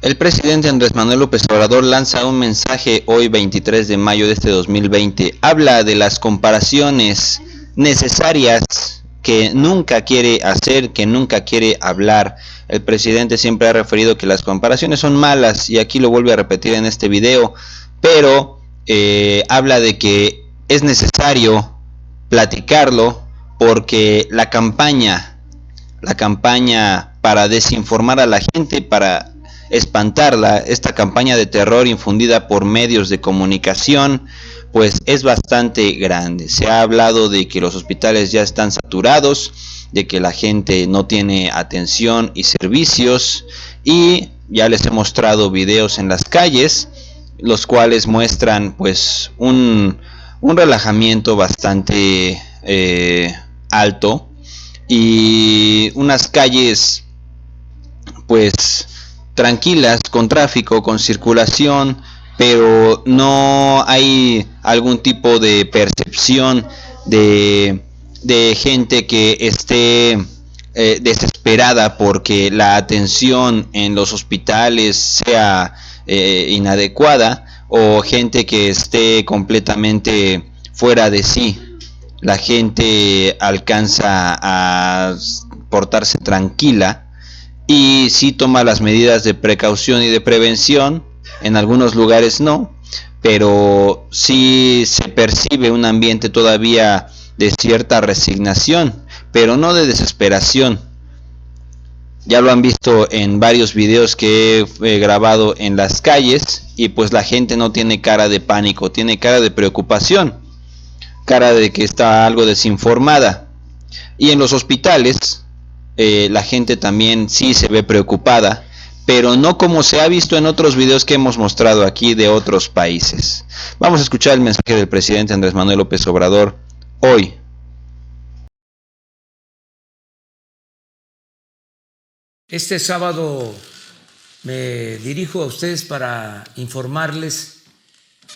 El presidente Andrés Manuel López Obrador lanza un mensaje hoy 23 de mayo de este 2020. Habla de las comparaciones necesarias que nunca quiere hacer, que nunca quiere hablar. El presidente siempre ha referido que las comparaciones son malas y aquí lo vuelve a repetir en este video, pero habla de que es necesario platicarlo porque la campaña para desinformar a la gente, para espantarla, esta campaña de terror infundida por medios de comunicación, pues es bastante grande. Se ha hablado de que los hospitales ya están saturados, de que la gente no tiene atención y servicios, y ya les he mostrado videos en las calles, los cuales muestran pues un relajamiento bastante alto y unas calles pues tranquilas, con tráfico, con circulación, pero no hay algún tipo de percepción de gente que esté desesperada porque la atención en los hospitales sea inadecuada, o gente que esté completamente fuera de sí. La gente alcanza a portarse tranquila y sí toma las medidas de precaución y de prevención. En algunos lugares no, pero sí se percibe un ambiente todavía de cierta resignación, pero no de desesperación. Ya lo han visto en varios videos que he grabado en las calles, y pues la gente no tiene cara de pánico, tiene cara de preocupación, cara de que está algo desinformada. Y en los hospitales la gente también sí se ve preocupada, pero no como se ha visto en otros videos que hemos mostrado aquí de otros países. Vamos a escuchar el mensaje del presidente Andrés Manuel López Obrador hoy. Este sábado me dirijo a ustedes para informarles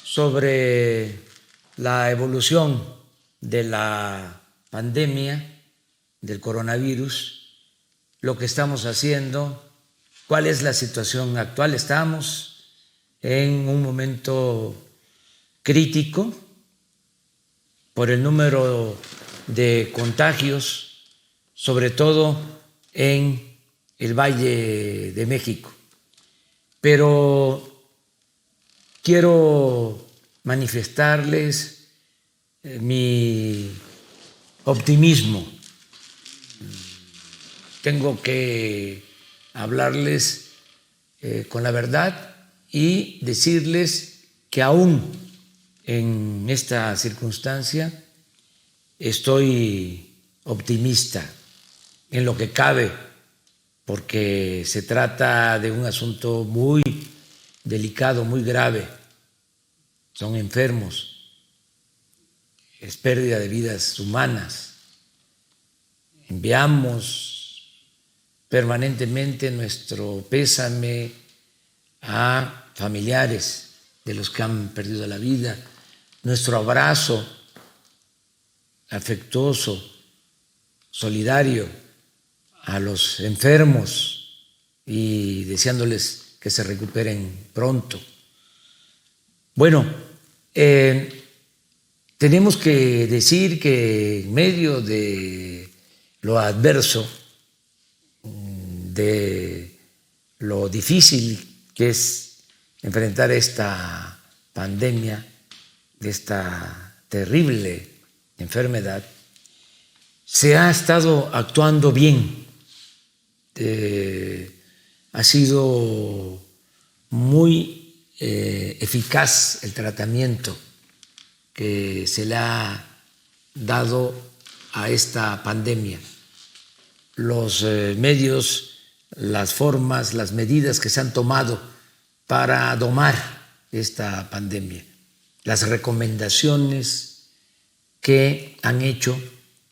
sobre la evolución de la pandemia del coronavirus, lo que estamos haciendo, cuál es la situación actual. Estamos en un momento crítico por el número de contagios, sobre todo en el Valle de México. Pero quiero manifestarles mi optimismo. Tengo que hablarles con la verdad y decirles que aún en esta circunstancia estoy optimista en lo que cabe, porque se trata de un asunto muy delicado, muy grave. Son enfermos, es pérdida de vidas humanas. Enviamos permanentemente nuestro pésame a familiares de los que han perdido la vida, nuestro abrazo afectuoso, solidario a los enfermos y deseándoles que se recuperen pronto. Bueno, tenemos que decir que en medio de lo adverso, de lo difícil que es enfrentar esta pandemia, de esta terrible enfermedad, se ha estado actuando bien. Ha sido muy eficaz el tratamiento que se le ha dado a esta pandemia. Los medios, las formas, las medidas que se han tomado para domar esta pandemia, las recomendaciones que han hecho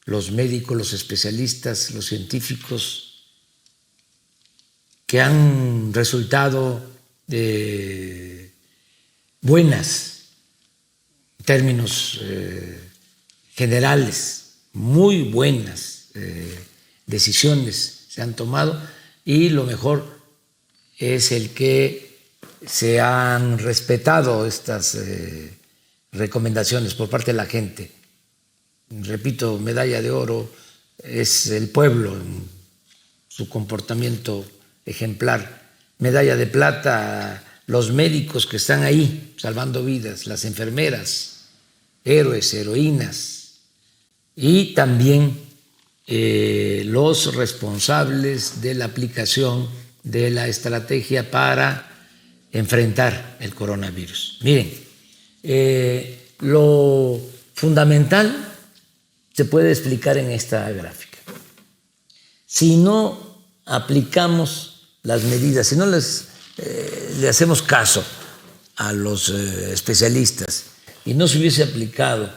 los médicos, los especialistas, los científicos, que han resultado buenas en términos generales, muy buenas decisiones se han tomado, y lo mejor es el que se han respetado estas recomendaciones por parte de la gente. Repito, medalla de oro es el pueblo en su comportamiento ejemplar. Medalla de plata, los médicos que están ahí salvando vidas, las enfermeras, héroes, heroínas, y también los responsables de la aplicación de la estrategia para enfrentar el coronavirus. Miren, lo fundamental se puede explicar en esta gráfica. Si no aplicamos las medidas, si no le hacemos caso a los especialistas y no se hubiese aplicado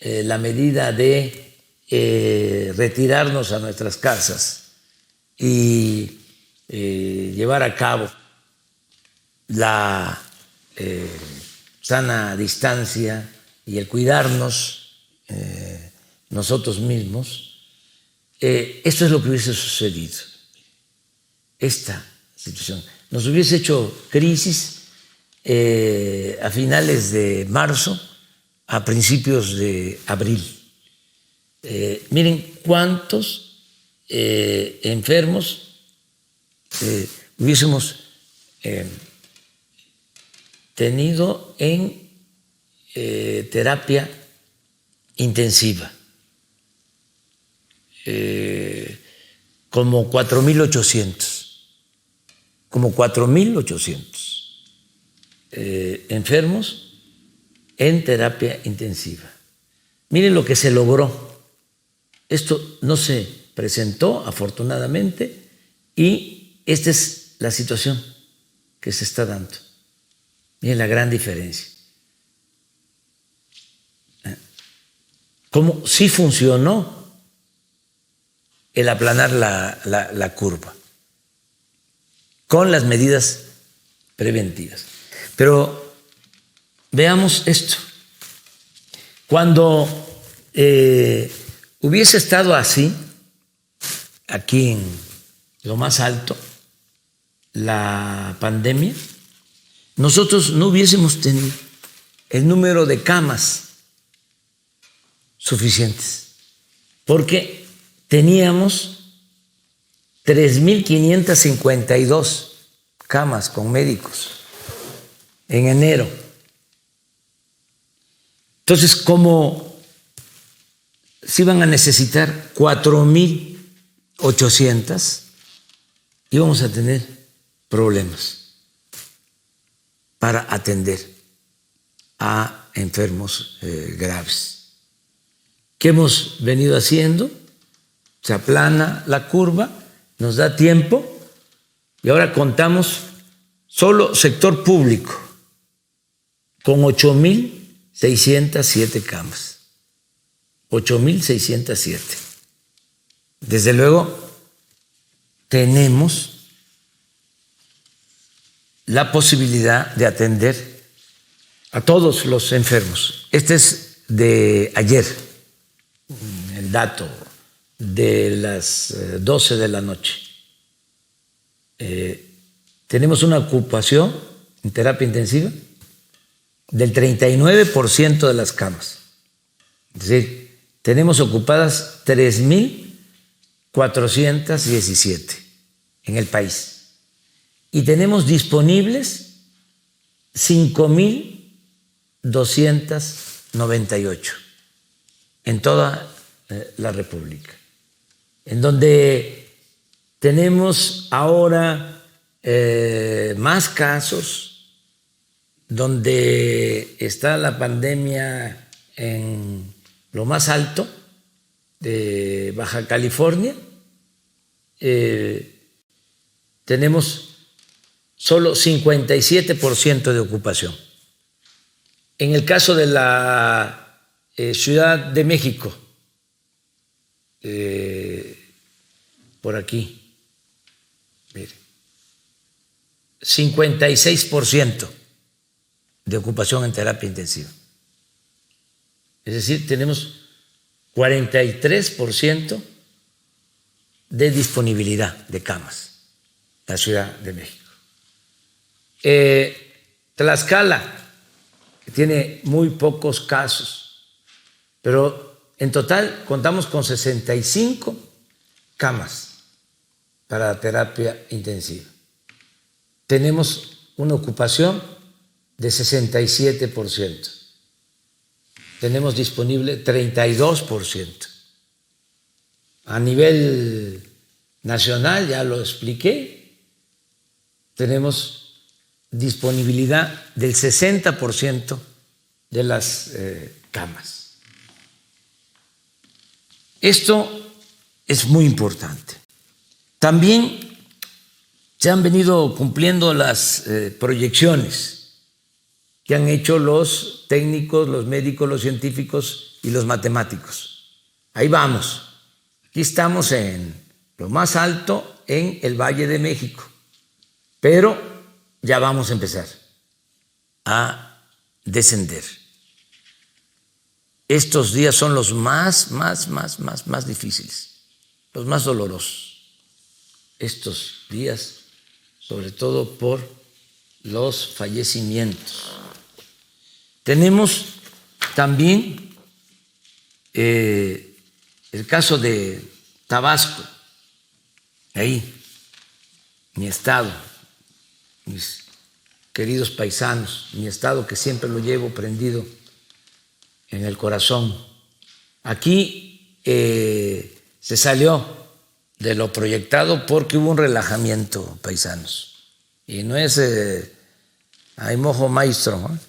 la medida de retirarnos a nuestras casas y llevar a cabo la sana distancia y el cuidarnos nosotros mismos, esto es lo que hubiese sucedido. Esta situación nos hubiese hecho crisis a finales de marzo, a principios de abril. Miren cuántos enfermos hubiésemos tenido en terapia intensiva, como 4.800 enfermos en terapia intensiva. Miren lo que se logró. Esto no se presentó, afortunadamente, y esta es la situación que se está dando. Miren la gran diferencia. Cómo sí funcionó el aplanar la curva con las medidas preventivas. Pero veamos esto. Cuando hubiese estado así, aquí en lo más alto, la pandemia, nosotros no hubiésemos tenido el número de camas suficientes, porque teníamos 3.552 camas con médicos en enero. Entonces, como se iban a necesitar 4.800, íbamos a tener problemas para atender a enfermos graves. ¿Qué hemos venido haciendo? Se aplana la curva, nos da tiempo y ahora contamos solo sector público con 8.607 camas. 8.607. Desde luego, tenemos la posibilidad de atender a todos los enfermos. Este es de ayer, el dato de las 12 de la noche. Tenemos una ocupación en terapia intensiva del 39% de las camas. Es decir, tenemos ocupadas 3.417 en el país. Y tenemos disponibles 5.298 en toda la República, en donde tenemos ahora más casos, donde está la pandemia en lo más alto de Baja California, tenemos solo 57% de ocupación. En el caso de la Ciudad de México, por aquí, mire, 56% de ocupación en terapia intensiva. Es decir, tenemos 43% de disponibilidad de camas en la Ciudad de México. Tlaxcala, que tiene muy pocos casos, pero en total contamos con 65 camas para terapia intensiva. Tenemos una ocupación de 67%. Tenemos disponible 32%. A nivel nacional, ya lo expliqué, tenemos disponibilidad del 60% de las camas. Esto es muy importante. También se han venido cumpliendo las proyecciones que han hecho los técnicos, los médicos, los científicos y los matemáticos. Ahí vamos. Aquí estamos en lo más alto en el Valle de México, pero ya vamos a empezar a descender. Estos días son los más difíciles, los más dolorosos. Estos días, sobre todo por los fallecimientos. Tenemos también el caso de Tabasco, ahí, mi estado, mis queridos paisanos, mi estado que siempre lo llevo prendido en el corazón. Aquí se salió de lo proyectado porque hubo un relajamiento, paisanos. Y no es hay mojo maestro, ¿no?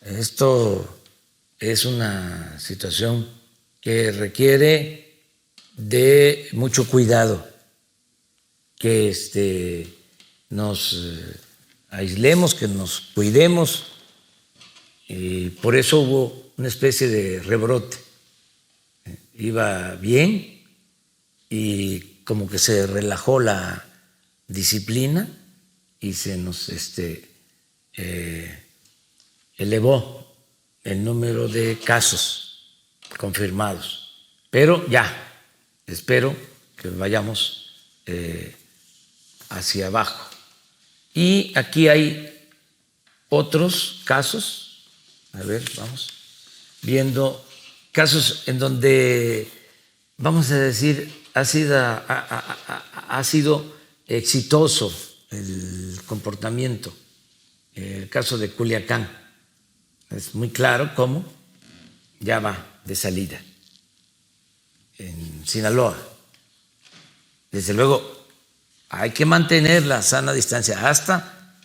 Esto es una situación que requiere de mucho cuidado, que nos aislemos, que nos cuidemos, y por eso hubo una especie de rebrote. Iba bien y como que se relajó la disciplina y se nos elevó el número de casos confirmados. Pero ya, espero que vayamos hacia abajo. Y aquí hay otros casos, a ver, vamos viendo casos en donde, vamos a decir, ha sido exitoso el comportamiento. El caso de Culiacán es muy claro cómo ya va de salida. En Sinaloa, desde luego, hay que mantener la sana distancia hasta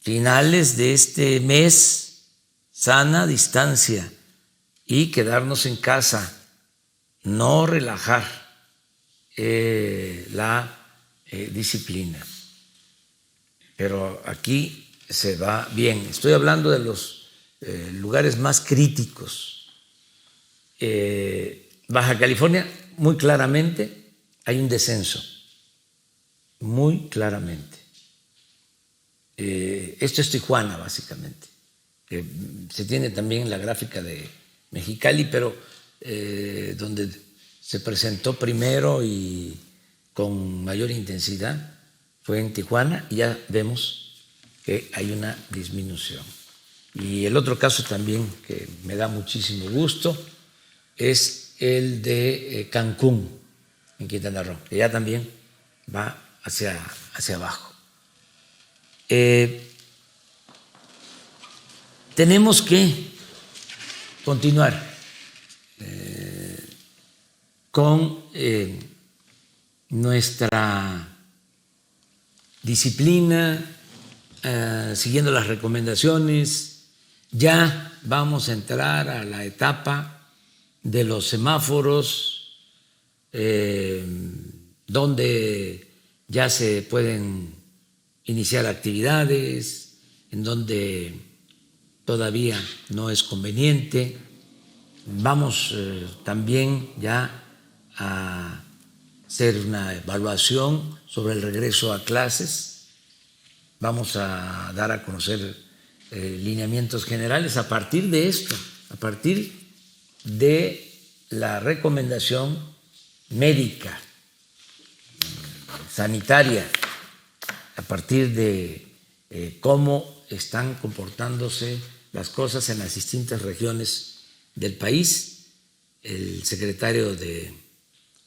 finales de este mes, sana distancia, y quedarnos en casa, no relajar la disciplina. Pero aquí se va bien. Estoy hablando de los lugares más críticos. Baja California, muy claramente, hay un descenso, muy claramente. Esto es Tijuana, básicamente. Se tiene también la gráfica de Mexicali, pero donde se presentó primero y con mayor intensidad fue en Tijuana, y ya vemos que hay una disminución. Y el otro caso también que me da muchísimo gusto es el de Cancún, en Quintana Roo, que ya también va hacia abajo. Tenemos que continuar con nuestra disciplina, siguiendo las recomendaciones. Ya vamos a entrar a la etapa de los semáforos, donde ya se pueden iniciar actividades, en donde todavía no es conveniente. Vamos también ya a hacer una evaluación sobre el regreso a clases. Vamos a dar a conocer lineamientos generales a partir de esto, a partir de la recomendación médica, sanitaria, a partir de cómo están comportándose las cosas en las distintas regiones del país. El secretario de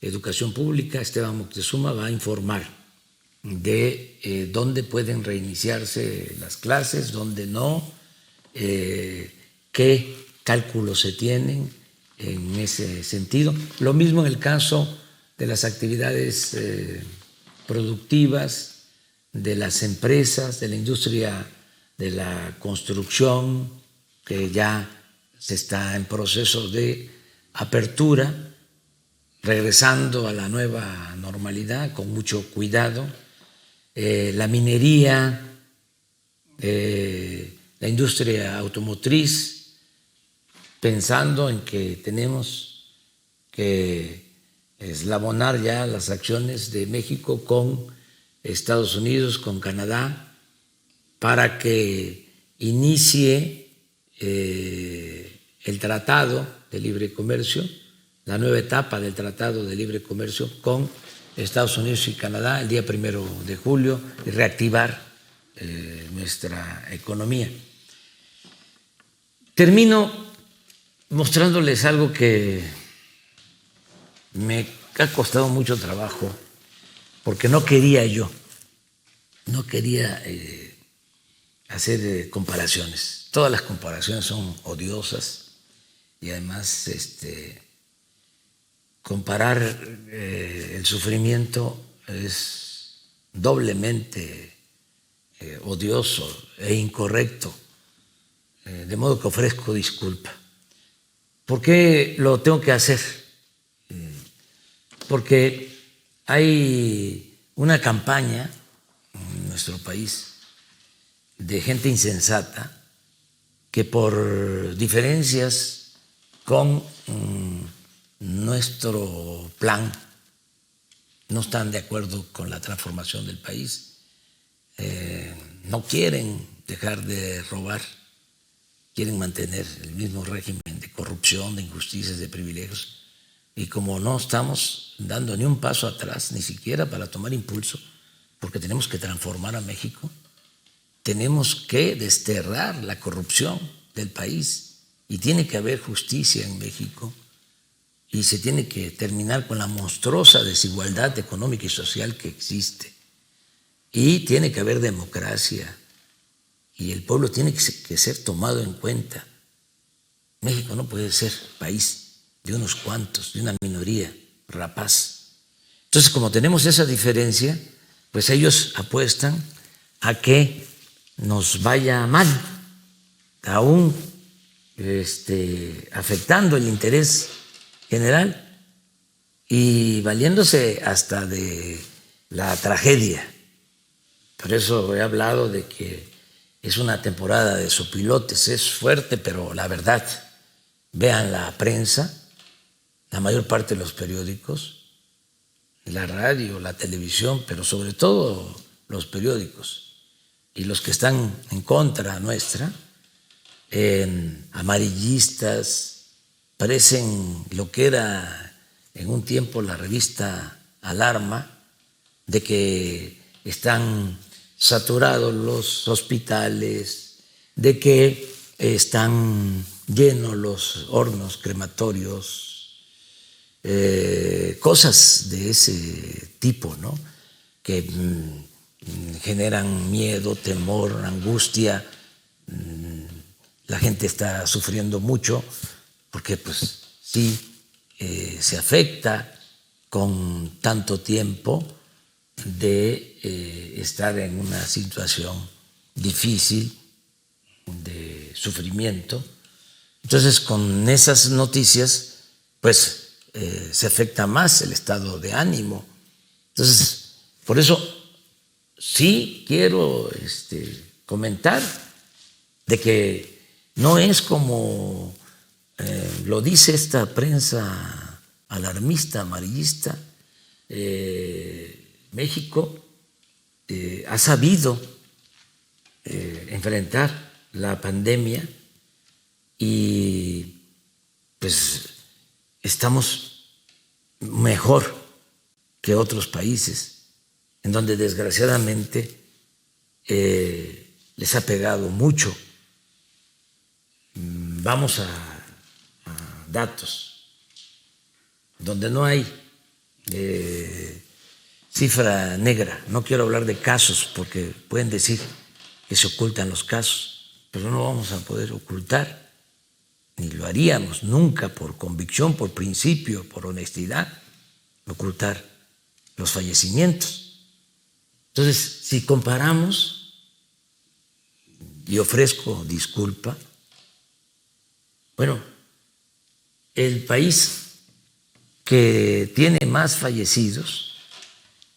Educación Pública, Esteban Moctezuma, va a informar de dónde pueden reiniciarse las clases, dónde no, qué cálculos se tienen en ese sentido. Lo mismo en el caso de las actividades productivas, de las empresas, de la industria de la construcción, que ya se está en proceso de apertura, regresando a la nueva normalidad con mucho cuidado. La minería, la industria automotriz, pensando en que tenemos que eslabonar ya las acciones de México con Estados Unidos, con Canadá, para que inicie el Tratado de Libre Comercio, la nueva etapa del Tratado de Libre Comercio con Estados Unidos y Canadá el día 1 de julio y reactivar nuestra economía. Termino mostrándoles algo que me ha costado mucho trabajo, porque no quería hacer comparaciones. Todas las comparaciones son odiosas y además comparar el sufrimiento es doblemente odioso e incorrecto, de modo que ofrezco disculpa. ¿Por qué lo tengo que hacer? Porque hay una campaña en nuestro país de gente insensata que por diferencias con nuestro plan no están de acuerdo con la transformación del país, no quieren dejar de robar, quieren mantener el mismo régimen de corrupción, de injusticias, de privilegios. Y como no estamos dando ni un paso atrás, ni siquiera para tomar impulso, porque tenemos que transformar a México, tenemos que desterrar la corrupción del país y tiene que haber justicia en México y se tiene que terminar con la monstruosa desigualdad económica y social que existe. Y tiene que haber democracia y el pueblo tiene que ser tomado en cuenta. México no puede ser país de unos cuantos, de una minoría rapaz. Entonces, como tenemos esa diferencia, pues ellos apuestan a que nos vaya mal, aún afectando el interés general y valiéndose hasta de la tragedia. Por eso he hablado de que es una temporada de sopilotes, es fuerte, pero la verdad, vean la prensa, la mayor parte de los periódicos, la radio, la televisión, pero sobre todo los periódicos y los que están en contra nuestra, amarillistas, parecen lo que era en un tiempo la revista Alarma, de que están saturados los hospitales, de que están llenos los hornos crematorios, cosas de ese tipo, ¿no? Que generan miedo, temor, angustia. La gente está sufriendo mucho porque pues sí se afecta con tanto tiempo de estar en una situación difícil de sufrimiento. Entonces, con esas noticias, pues se afecta más el estado de ánimo. Entonces, por eso sí quiero comentar de que no es como lo dice esta prensa alarmista, amarillista. México ha sabido enfrentar la pandemia y pues estamos mejor que otros países en donde desgraciadamente les ha pegado mucho. Vamos a datos donde no hay cifra negra. No quiero hablar de casos porque pueden decir que se ocultan los casos, pero no vamos a poder ocultar, ni lo haríamos nunca por convicción, por principio, por honestidad, ocultar los fallecimientos. Entonces, si comparamos, y ofrezco disculpa, bueno, el país que tiene más fallecidos,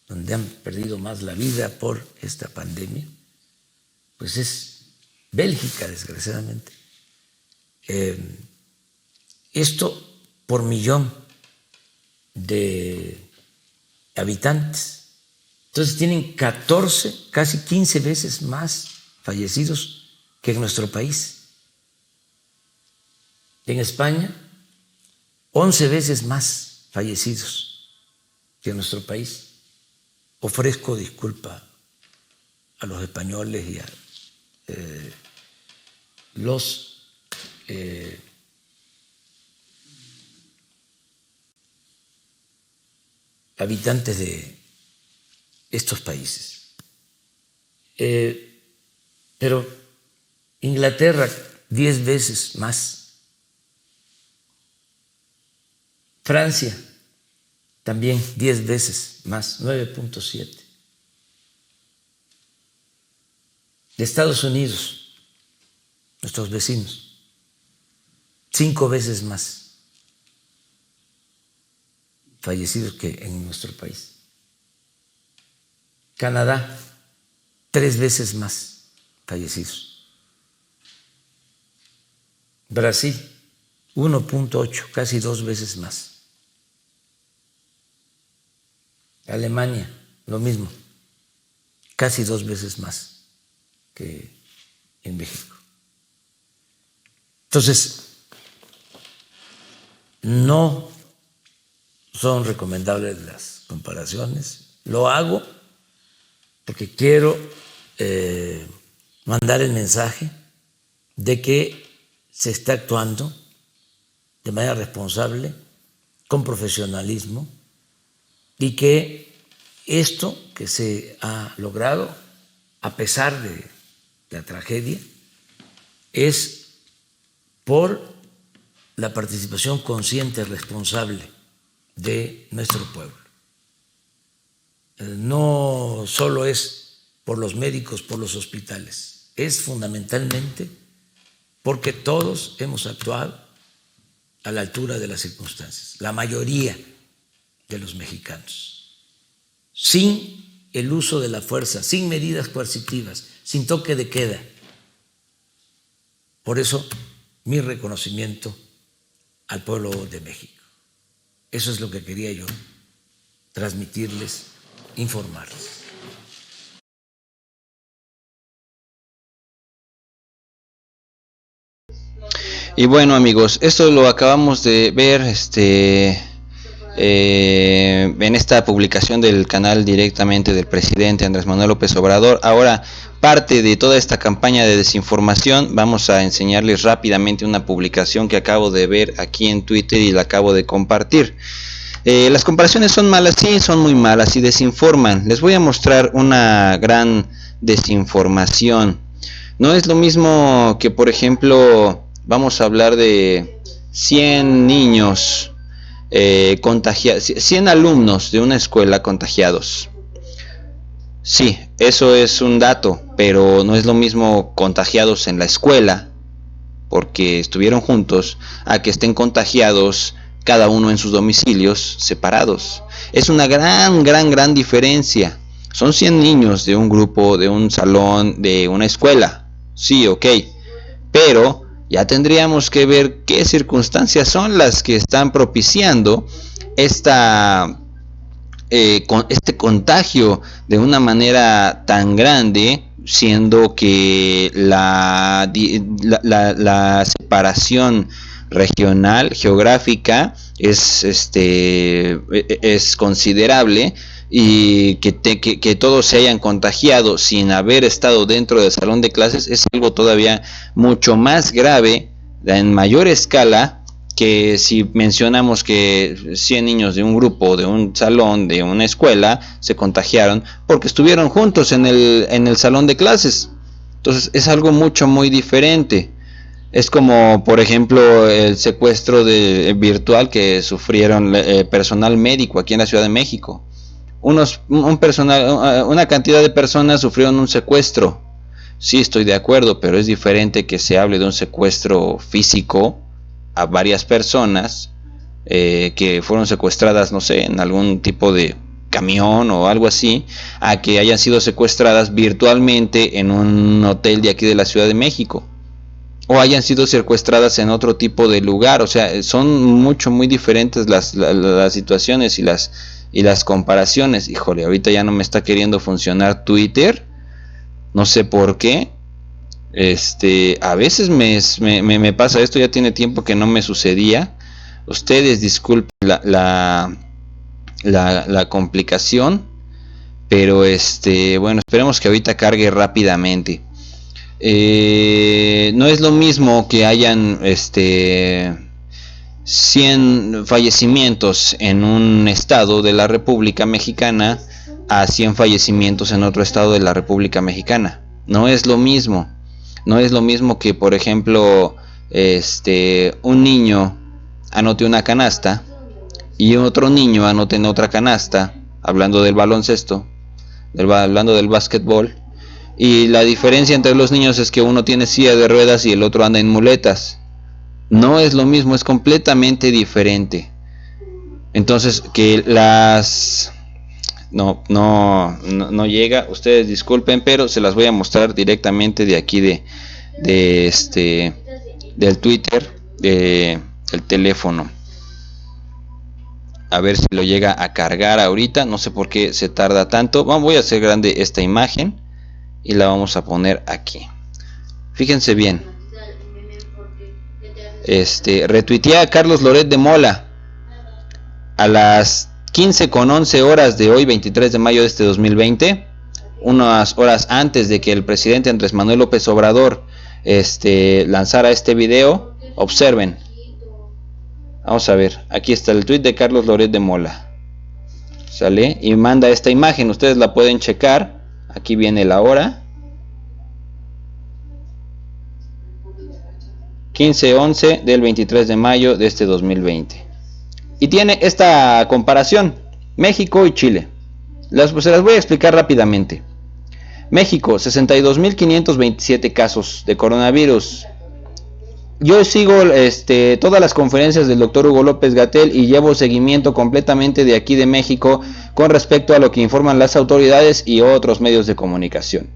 donde han perdido más la vida por esta pandemia, pues es Bélgica, desgraciadamente. Esto por millón de habitantes. Entonces tienen 14, casi 15 veces más fallecidos que en nuestro país. En España, 11 veces más fallecidos que en nuestro país. Ofrezco disculpa a los españoles y a los habitantes de estos países. Pero Inglaterra, 10 veces más. Francia, también 10 veces más, 9.7. De Estados Unidos, nuestros vecinos, 5 veces más fallecidos que en nuestro país. Canadá, 3 veces más fallecidos. Brasil, 1.8, casi 2 veces más. Alemania, lo mismo, casi 2 veces más que en México. Entonces, no son recomendables las comparaciones. Lo hago porque quiero mandar el mensaje de que se está actuando de manera responsable, con profesionalismo, y que esto que se ha logrado, a pesar de la tragedia, es por la participación consciente y responsable de nuestro pueblo. No solo es por los médicos, por los hospitales, es fundamentalmente porque todos hemos actuado a la altura de las circunstancias, la mayoría de los mexicanos, sin el uso de la fuerza, sin medidas coercitivas, sin toque de queda. Por eso, mi reconocimiento al pueblo de México. Eso es lo que quería yo transmitirles, informarles. Y bueno, amigos, esto lo acabamos de ver en esta publicación del canal directamente del presidente Andrés Manuel López Obrador. Ahora, parte de toda esta campaña de desinformación, vamos a enseñarles rápidamente una publicación que acabo de ver aquí en Twitter y la acabo de compartir. Las comparaciones son malas, sí, son muy malas y desinforman. Les voy a mostrar una gran desinformación. No es lo mismo que, por ejemplo, vamos a hablar de 100 niños contagiados, 100 alumnos de una escuela contagiados. Sí, eso es un dato, pero no es lo mismo contagiados en la escuela, porque estuvieron juntos, a que estén contagiados cada uno en sus domicilios separados. Es una gran diferencia. Son 100 niños de un grupo, de un salón, de una escuela. Sí, ok. Pero ya tendríamos que ver qué circunstancias son las que están propiciando este contagio de una manera tan grande, siendo que la separación regional, geográfica, es considerable. y que todos se hayan contagiado sin haber estado dentro del salón de clases es algo todavía mucho más grave, en mayor escala, que si mencionamos que 100 niños de un grupo, de un salón, de una escuela, se contagiaron porque estuvieron juntos en el salón de clases. Entonces es algo muy diferente. Es como, por ejemplo, el secuestro virtual que sufrieron personal médico aquí en la Ciudad de México. Una cantidad de personas sufrieron un secuestro. Sí, estoy de acuerdo, pero es diferente que se hable de un secuestro físico a varias personas que fueron secuestradas, no sé, en algún tipo de camión o algo así, a que hayan sido secuestradas virtualmente en un hotel de aquí de la Ciudad de México, o hayan sido secuestradas en otro tipo de lugar. O sea, son muy diferentes las situaciones y las comparaciones. Híjole, ahorita ya no me está queriendo funcionar Twitter, no sé por qué. A veces me pasa esto, ya tiene tiempo que no me sucedía. Ustedes disculpen la complicación, pero bueno, esperemos que ahorita cargue rápidamente. No es lo mismo que hayan 100 fallecimientos en un estado de la República Mexicana a 100 fallecimientos en otro estado de la República Mexicana. No es lo mismo. No es lo mismo que, por ejemplo, un niño anote una canasta y otro niño anote en otra canasta, hablando del baloncesto, hablando del básquetbol, y la diferencia entre los niños es que uno tiene silla de ruedas y el otro anda en muletas. No es lo mismo, es completamente diferente. Entonces, que no llega, ustedes disculpen, pero se las voy a mostrar directamente de aquí del Twitter, el teléfono. A ver si lo llega a cargar ahorita, no sé por qué se tarda tanto. Voy a hacer grande esta imagen y la vamos a poner aquí. Fíjense bien. Retuiteé a Carlos Loret de Mola a las 15:11 horas de hoy, 23 de mayo de 2020, unas horas antes de que el presidente Andrés Manuel López Obrador lanzara este video. Observen. Vamos a ver, aquí está el tweet de Carlos Loret de Mola. Sale y manda esta imagen, ustedes la pueden checar. Aquí viene la hora. 15:11 del 23 de mayo de 2020. Y tiene esta comparación, México y Chile. Se las voy a explicar rápidamente. México, 62.527 casos de coronavirus. Yo sigo todas las conferencias del doctor Hugo López-Gatell y llevo seguimiento completamente de aquí de México con respecto a lo que informan las autoridades y otros medios de comunicación.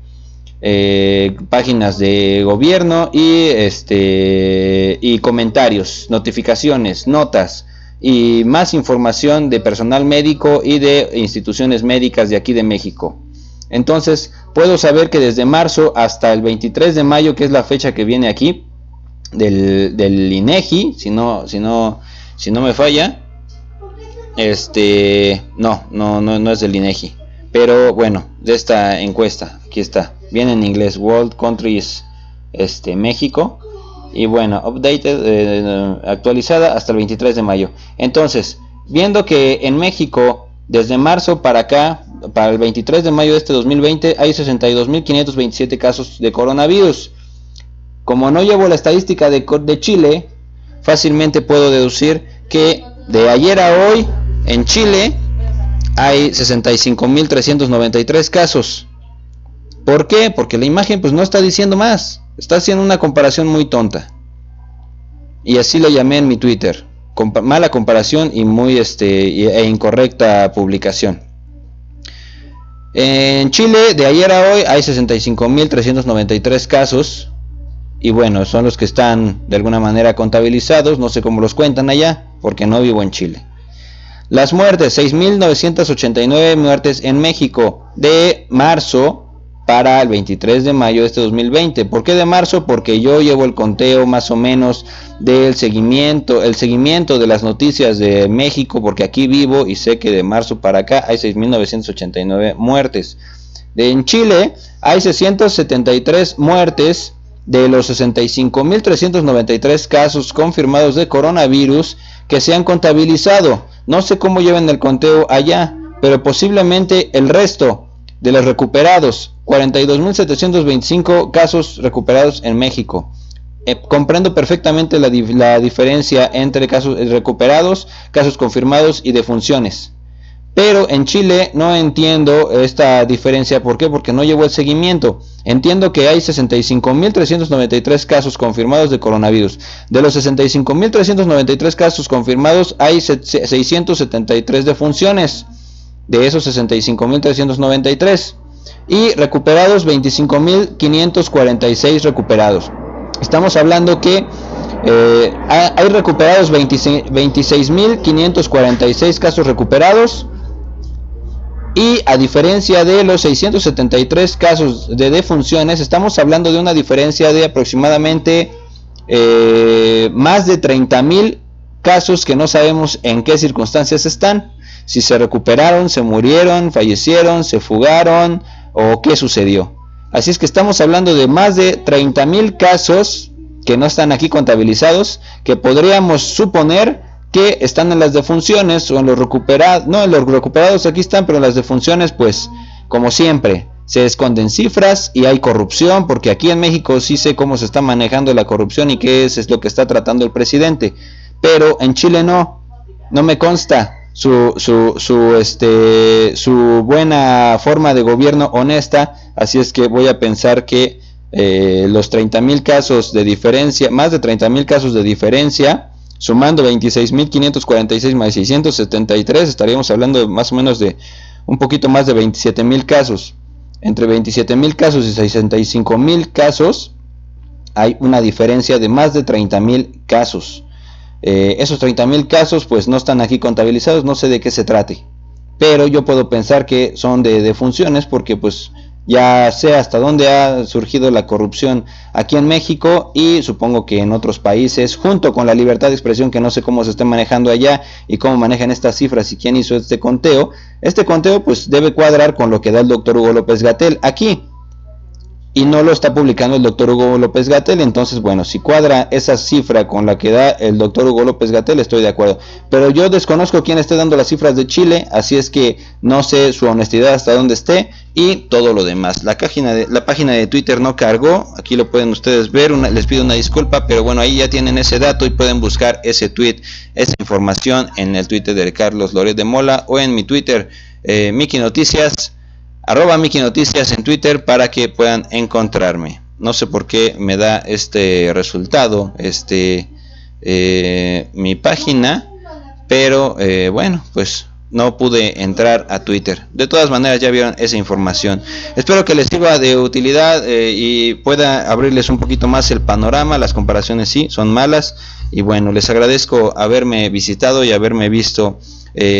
Páginas de gobierno y comentarios, notificaciones, notas y más información de personal médico y de instituciones médicas de aquí de México. Entonces puedo saber que desde marzo hasta el 23 de mayo, que es la fecha que viene aquí del INEGI, si no me falla, no es del INEGI, pero bueno, de esta encuesta, aquí está, viene en inglés, World Countries México, y bueno, updated, actualizada hasta el 23 de mayo. Entonces, viendo que en México desde marzo para acá, para el 23 de mayo de 2020, hay 62.527 casos de coronavirus. Como no llevo la estadística de Chile, fácilmente puedo deducir que de ayer a hoy en Chile hay 65.393 casos. ¿Por qué? Porque la imagen pues no está diciendo más, está haciendo una comparación muy tonta. Y así lo llamé en mi Twitter, mala comparación y muy e incorrecta publicación. En Chile de ayer a hoy hay 65.393 casos. Y bueno, son los que están de alguna manera contabilizados, no sé cómo los cuentan allá, porque no vivo en Chile. Las muertes, 6.989 muertes en México, de marzo para el 23 de mayo de este 2020. ¿Por qué de marzo? Porque yo llevo el conteo más o menos del seguimiento, el seguimiento de las noticias de México, porque aquí vivo y sé que de marzo para acá hay 6.989 muertes. En Chile hay 673 muertes de los 65.393 casos confirmados de coronavirus que se han contabilizado. No sé cómo llevan el conteo allá, pero posiblemente el resto de los recuperados, 42.725 casos recuperados en México. Comprendo perfectamente la diferencia entre casos recuperados, casos confirmados y defunciones. Pero en Chile no entiendo esta diferencia. ¿Por qué? Porque no llevo el seguimiento. Entiendo que hay 65.393 casos confirmados de coronavirus. De los 65.393 casos confirmados hay 673 defunciones. De esos 65.393. Y recuperados 25.546 recuperados. Estamos hablando que hay recuperados 26.546 casos recuperados. Y a diferencia de los 673 casos de defunciones, estamos hablando de una diferencia de aproximadamente más de 30.000 casos que no sabemos en qué circunstancias están. Si se recuperaron, se murieron, fallecieron, se fugaron o qué sucedió. Así es que estamos hablando de más de 30.000 casos que no están aquí contabilizados, que podríamos suponer que están en las defunciones o en los recuperados. No, en los recuperados aquí están, pero en las defunciones, pues, como siempre, se esconden cifras y hay corrupción, porque aquí en México sí sé cómo se está manejando la corrupción y qué es lo que está tratando el presidente, pero en Chile no me consta su buena forma de gobierno honesta. Así es que voy a pensar que los 30.000 casos de diferencia, más de 30.000 casos de diferencia, sumando 26.546 más 673, estaríamos hablando de más o menos de un poquito más de 27.000 casos. Entre 27.000 casos y 65.000 casos hay una diferencia de más de 30.000 casos. Esos 30.000 casos pues no están aquí contabilizados, no sé de qué se trate, pero yo puedo pensar que son de defunciones, porque pues ya sé hasta dónde ha surgido la corrupción aquí en México y supongo que en otros países, junto con la libertad de expresión, que no sé cómo se esté manejando allá y cómo manejan estas cifras y quién hizo este conteo. Este conteo pues debe cuadrar con lo que da el doctor Hugo López-Gatell aquí, y no lo está publicando el doctor Hugo López-Gatell. Entonces, bueno, si cuadra esa cifra con la que da el doctor Hugo López-Gatell, estoy de acuerdo. Pero yo desconozco quién esté dando las cifras de Chile, así es que no sé su honestidad hasta dónde esté y todo lo demás. La página de Twitter no cargó, aquí lo pueden ustedes ver, les pido una disculpa, pero bueno, ahí ya tienen ese dato y pueden buscar ese tweet, esa información en el Twitter de Carlos Loret de Mola o en mi Twitter, Miki Noticias, @MikiNoticias en Twitter, para que puedan encontrarme. No sé por qué me da este resultado mi página, pero bueno, pues no pude entrar a Twitter. De todas maneras ya vieron esa información. Espero que les sirva de utilidad y pueda abrirles un poquito más el panorama. Las comparaciones sí son malas, y bueno, les agradezco haberme visitado y haberme visto.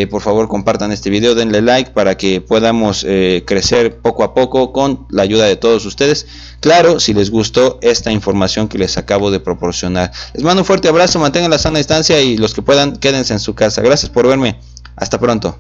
Por favor, compartan este video, denle like para que podamos crecer poco a poco con la ayuda de todos ustedes. Claro, si les gustó esta información que les acabo de proporcionar. Les mando un fuerte abrazo, mantengan la sana distancia y los que puedan, quédense en su casa. Gracias por verme. Hasta pronto.